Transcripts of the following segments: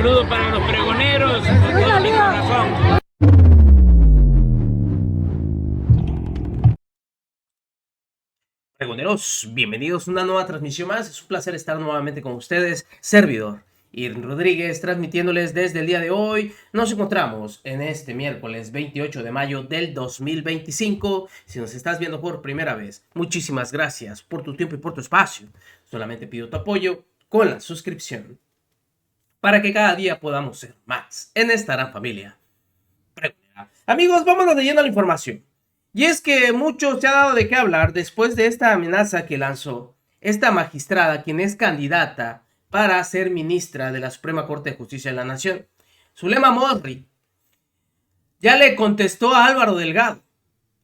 saludo para los pregoneros con todo mi corazón. Pregoneros, bienvenidos a una nueva transmisión más. Es un placer estar nuevamente con ustedes, servidor Irving Rodríguez, transmitiéndoles desde el día de hoy. Nos encontramos en este miércoles 28 de mayo del 2025. Si nos estás viendo por primera vez, muchísimas gracias por tu tiempo y por tu espacio. Solamente pido tu apoyo con la suscripción para que cada día podamos ser más en esta gran familia. Amigos, vámonos leyendo la información. Y es que mucho se ha dado de qué hablar después de esta amenaza que lanzó esta magistrada, quien es candidata para ser ministra de la Suprema Corte de Justicia de la Nación. Zulema Morri ya le contestó a Álvaro Delgado.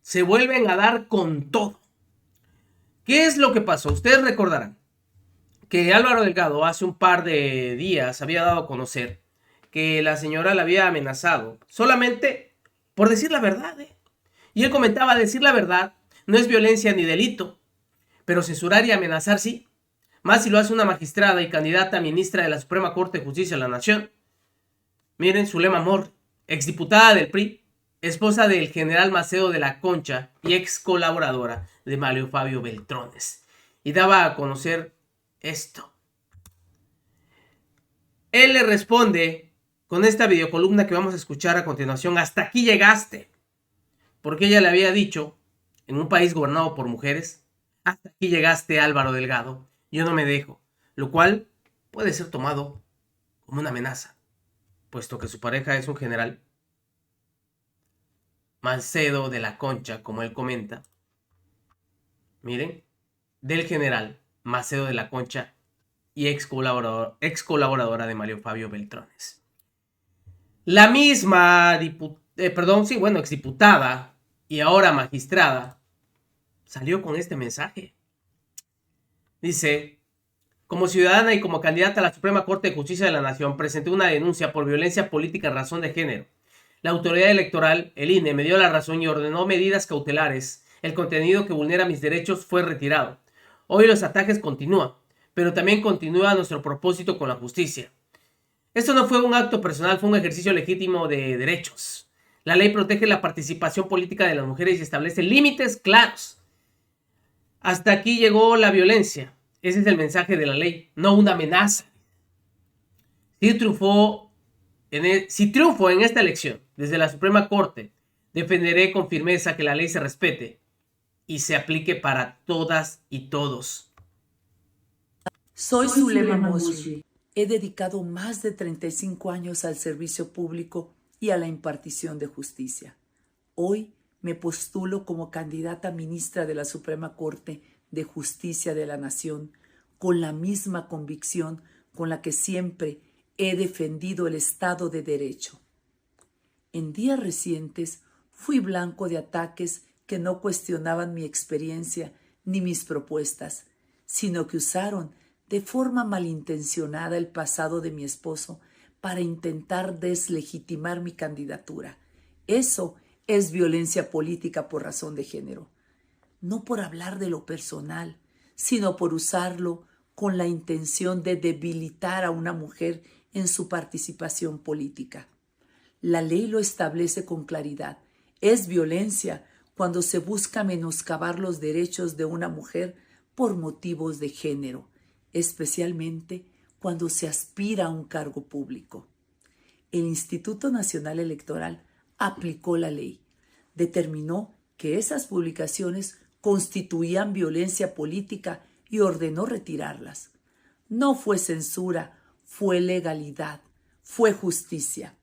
Se vuelven a dar con todo. ¿Qué es lo que pasó? Ustedes recordarán que Álvaro Delgado hace un par de días había dado a conocer que la señora la había amenazado solamente por decir la verdad, Y él comentaba, decir la verdad no es violencia ni delito, pero censurar y amenazar sí. Más si lo hace una magistrada y candidata a ministra de la Suprema Corte de Justicia de la Nación. Miren, Zulema Morri, exdiputada del PRI, esposa del general Macedo de la Concha y ex colaboradora de Mario Fabio Beltrones. Y daba a conocer esto. Él le responde con esta videocolumna que vamos a escuchar a continuación. Hasta aquí llegaste. Porque ella le había dicho, en un país gobernado por mujeres, hasta aquí llegaste, Álvaro Delgado, yo no me dejo, lo cual puede ser tomado como una amenaza, puesto que su pareja es un general, Macedo de la Concha, como él comenta. Miren, del general Macedo de la Concha y ex colaboradora de Mario Fabio Beltrones. La misma exdiputada y ahora magistrada salió con este mensaje. Dice, como ciudadana y como candidata a la Suprema Corte de Justicia de la Nación, presenté una denuncia por violencia política en razón de género. La autoridad electoral, el INE, me dio la razón y ordenó medidas cautelares. El contenido que vulnera mis derechos fue retirado. Hoy los ataques continúan, pero también continúa nuestro propósito con la justicia. Esto no fue un acto personal, fue un ejercicio legítimo de derechos. La ley protege la participación política de las mujeres y establece límites claros. Hasta aquí llegó la violencia. Ese es el mensaje de la ley, no una amenaza. Si triunfo en esta elección, desde la Suprema Corte, defenderé con firmeza que la ley se respete y se aplique para todas y todos. Soy Zulema Morri. He dedicado más de 35 años al servicio público y a la impartición de justicia. Hoy me postulo como candidata a ministra de la Suprema Corte de Justicia de la Nación, con la misma convicción con la que siempre he defendido el Estado de Derecho. En días recientes fui blanco de ataques que no cuestionaban mi experiencia ni mis propuestas, sino que usaron de forma malintencionada el pasado de mi esposo para intentar deslegitimar mi candidatura. Eso es violencia política por razón de género. No por hablar de lo personal, sino por usarlo con la intención de debilitar a una mujer en su participación política. La ley lo establece con claridad. Es violencia cuando se busca menoscabar los derechos de una mujer por motivos de género, especialmente cuando se aspira a un cargo público. El Instituto Nacional Electoral aplicó la ley, determinó que esas publicaciones constituían violencia política y ordenó retirarlas. No fue censura, fue legalidad, fue justicia.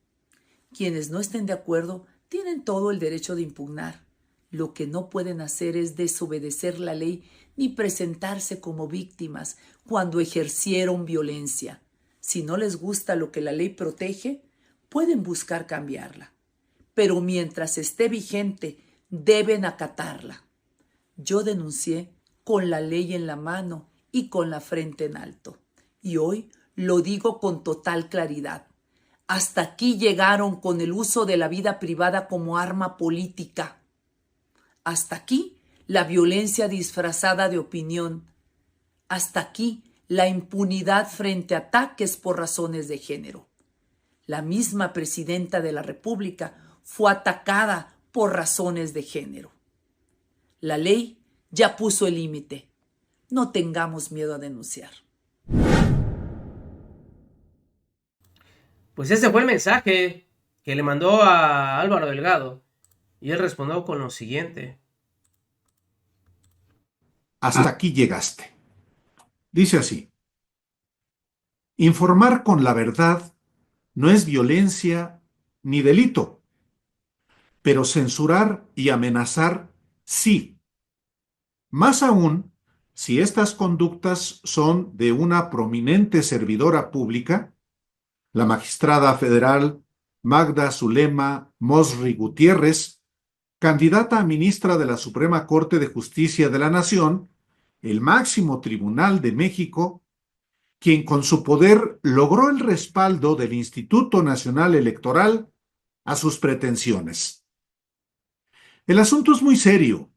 Quienes no estén de acuerdo tienen todo el derecho de impugnar. Lo que no pueden hacer es desobedecer la ley ni presentarse como víctimas cuando ejercieron violencia. Si no les gusta lo que la ley protege, pueden buscar cambiarla. Pero mientras esté vigente, deben acatarla. Yo denuncié con la ley en la mano y con la frente en alto. Y hoy lo digo con total claridad. Hasta aquí llegaron con el uso de la vida privada como arma política. Hasta aquí la violencia disfrazada de opinión. Hasta aquí la impunidad frente a ataques por razones de género. La misma presidenta de la República fue atacada por razones de género. La ley ya puso el límite. No tengamos miedo a denunciar. Pues ese fue el mensaje que le mandó a Álvaro Delgado. Y él respondió con lo siguiente. Hasta aquí llegaste. Dice así: informar con la verdad no es violencia ni delito, pero censurar y amenazar sí. Más aún, si estas conductas son de una prominente servidora pública, la magistrada federal Magda Zulema Mosri Gutiérrez, candidata a ministra de la Suprema Corte de Justicia de la Nación, el máximo tribunal de México, quien con su poder logró el respaldo del Instituto Nacional Electoral a sus pretensiones. El asunto es muy serio,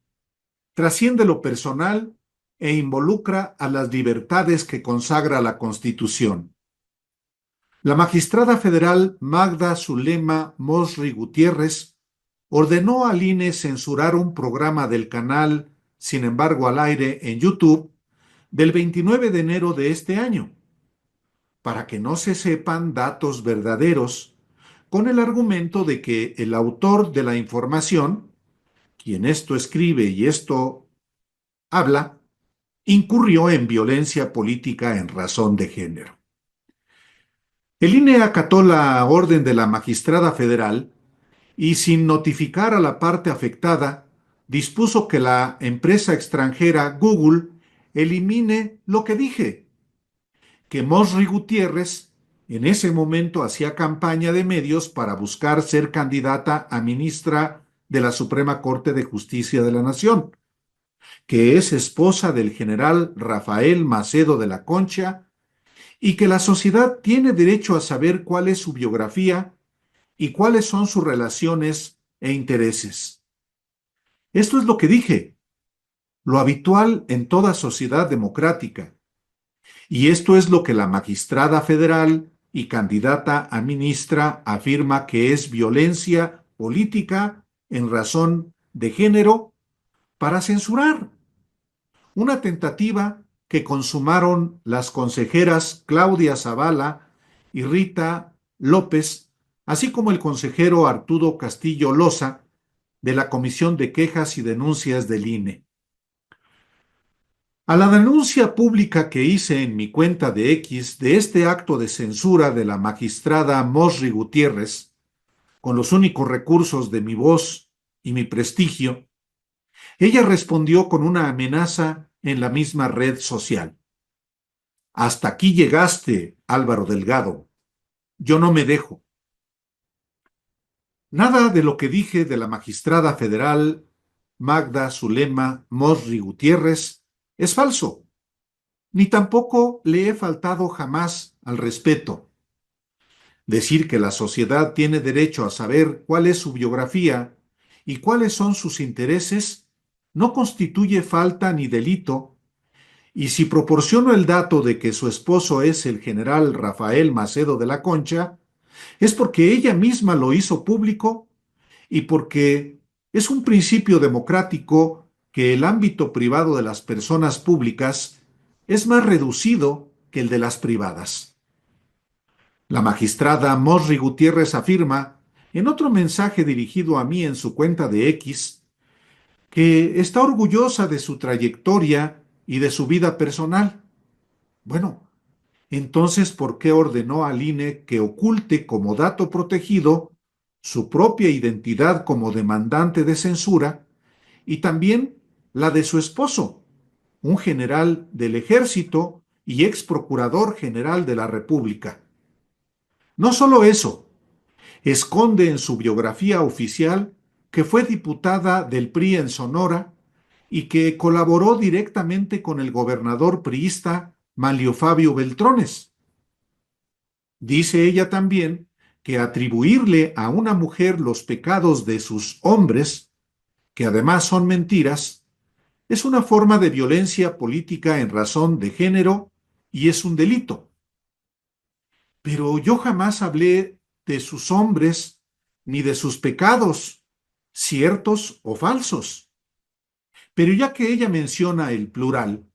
trasciende lo personal e involucra a las libertades que consagra la Constitución. La magistrada federal Magda Zulema Mosri Gutiérrez ordenó al INE censurar un programa del canal Sin embargo al aire en YouTube del 29 de enero de este año, para que no se sepan datos verdaderos, con el argumento de que el autor de la información, quien esto escribe y esto habla, incurrió en violencia política en razón de género. El INE acató la orden de la magistrada federal y, sin notificar a la parte afectada, dispuso que la empresa extranjera Google elimine lo que dije, que Mosri Gutiérrez en ese momento hacía campaña de medios para buscar ser candidata a ministra de la Suprema Corte de Justicia de la Nación, que es esposa del general Rafael Macedo de la Concha, y que la sociedad tiene derecho a saber cuál es su biografía y cuáles son sus relaciones e intereses. Esto es lo que dije, lo habitual en toda sociedad democrática, y esto es lo que la magistrada federal y candidata a ministra afirma que es violencia política en razón de género para censurar. Una tentativa que consumaron las consejeras Claudia Zavala y Rita López, así como el consejero Arturo Castillo Loza, de la Comisión de Quejas y Denuncias del INE. A la denuncia pública que hice en mi cuenta de X de este acto de censura de la magistrada Mosri Gutiérrez, con los únicos recursos de mi voz y mi prestigio, ella respondió con una amenaza en la misma red social. Hasta aquí llegaste, Álvaro Delgado. Yo no me dejo. Nada de lo que dije de la magistrada federal Magda Zulema Mosri Gutiérrez es falso, ni tampoco le he faltado jamás al respeto. Decir que la sociedad tiene derecho a saber cuál es su biografía y cuáles son sus intereses no constituye falta ni delito, y si proporciono el dato de que su esposo es el general Rafael Macedo de la Concha, es porque ella misma lo hizo público y porque es un principio democrático que el ámbito privado de las personas públicas es más reducido que el de las privadas. La magistrada Mosri Gutiérrez afirma, en otro mensaje dirigido a mí en su cuenta de X, que está orgullosa de su trayectoria y de su vida personal. Bueno, entonces, ¿por qué ordenó al INE que oculte como dato protegido su propia identidad como demandante de censura y también la de su esposo, un general del Ejército y ex procurador general de la República? No solo eso, esconde en su biografía oficial que fue diputada del PRI en Sonora y que colaboró directamente con el gobernador priista Manlio Fabio Beltrones. Dice ella también que atribuirle a una mujer los pecados de sus hombres, que además son mentiras, es una forma de violencia política en razón de género y es un delito. Pero yo jamás hablé de sus hombres ni de sus pecados, ciertos o falsos. Pero ya que ella menciona el plural,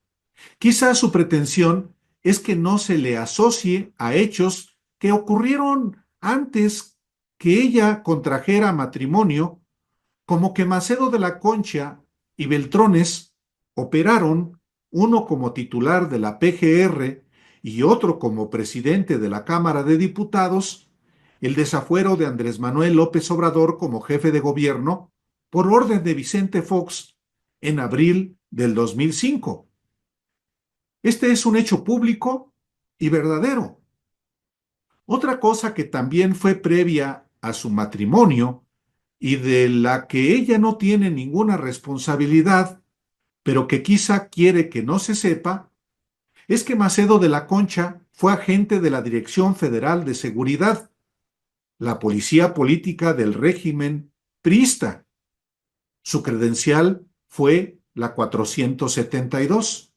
quizá su pretensión es que no se le asocie a hechos que ocurrieron antes que ella contrajera matrimonio, como que Macedo de la Concha y Beltrones operaron, uno como titular de la PGR y otro como presidente de la Cámara de Diputados, el desafuero de Andrés Manuel López Obrador como jefe de gobierno por orden de Vicente Fox en abril del 2005. Este es un hecho público y verdadero. Otra cosa que también fue previa a su matrimonio y de la que ella no tiene ninguna responsabilidad, pero que quizá quiere que no se sepa, es que Macedo de la Concha fue agente de la Dirección Federal de Seguridad, la policía política del régimen priista. Su credencial fue la 472.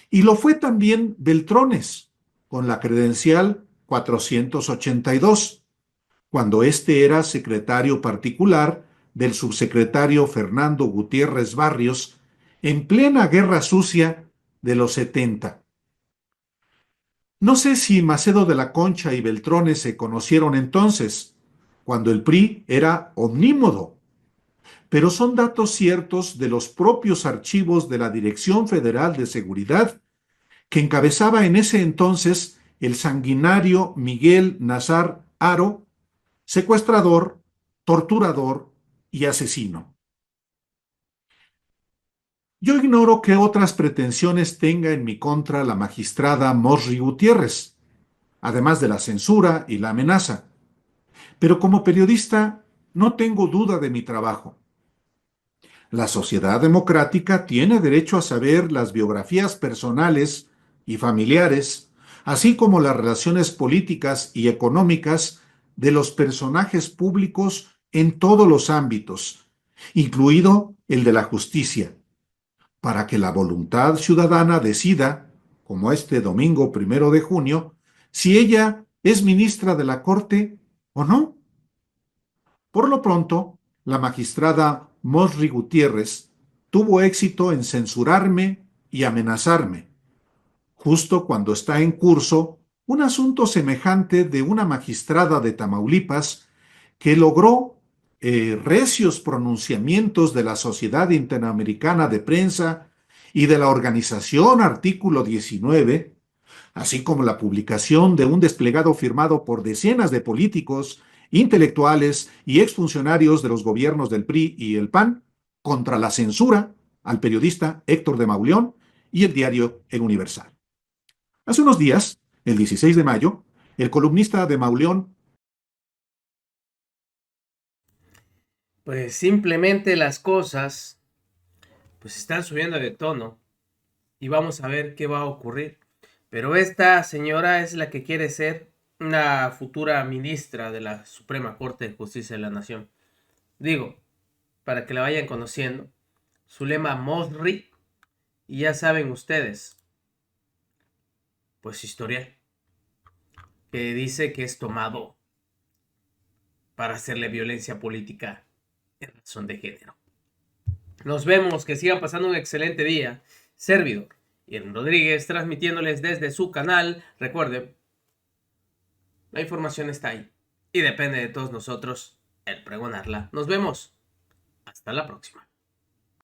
Y lo fue también Beltrones, con la credencial 482, cuando éste era secretario particular del subsecretario Fernando Gutiérrez Barrios en plena guerra sucia de los 70. No sé si Macedo de la Concha y Beltrones se conocieron entonces, cuando el PRI era omnímodo, pero son datos ciertos de los propios archivos de la Dirección Federal de Seguridad que encabezaba en ese entonces el sanguinario Miguel Nazar Haro, secuestrador, torturador y asesino. Yo ignoro qué otras pretensiones tenga en mi contra la magistrada Mosri Gutiérrez, además de la censura y la amenaza, pero como periodista no tengo duda de mi trabajo. La sociedad democrática tiene derecho a saber las biografías personales y familiares, así como las relaciones políticas y económicas de los personajes públicos en todos los ámbitos, incluido el de la justicia, para que la voluntad ciudadana decida, como este domingo 1 de junio, si ella es ministra de la Corte o no. Por lo pronto, la magistrada Mosri Gutiérrez tuvo éxito en censurarme y amenazarme, justo cuando está en curso un asunto semejante de una magistrada de Tamaulipas que logró recios pronunciamientos de la Sociedad Interamericana de Prensa y de la organización Artículo 19, así como la publicación de un desplegado firmado por decenas de políticos, intelectuales y exfuncionarios de los gobiernos del PRI y el PAN contra la censura al periodista Héctor de Mauleón y el diario El Universal. Hace unos días, el 16 de mayo, el columnista de Mauleón. Pues simplemente las cosas pues están subiendo de tono y vamos a ver qué va a ocurrir. Pero esta señora es la que quiere ser una futura ministra de la Suprema Corte de Justicia de la Nación. Digo, para que la vayan conociendo, Zulema Mosri, y ya saben ustedes, pues historial, que dice que es tomado para hacerle violencia política en razón de género. Nos vemos, que sigan pasando un excelente día. Servidor Irving Rodríguez, transmitiéndoles desde su canal. Recuerden, la información está ahí y depende de todos nosotros el pregonarla. Nos vemos. Hasta la próxima.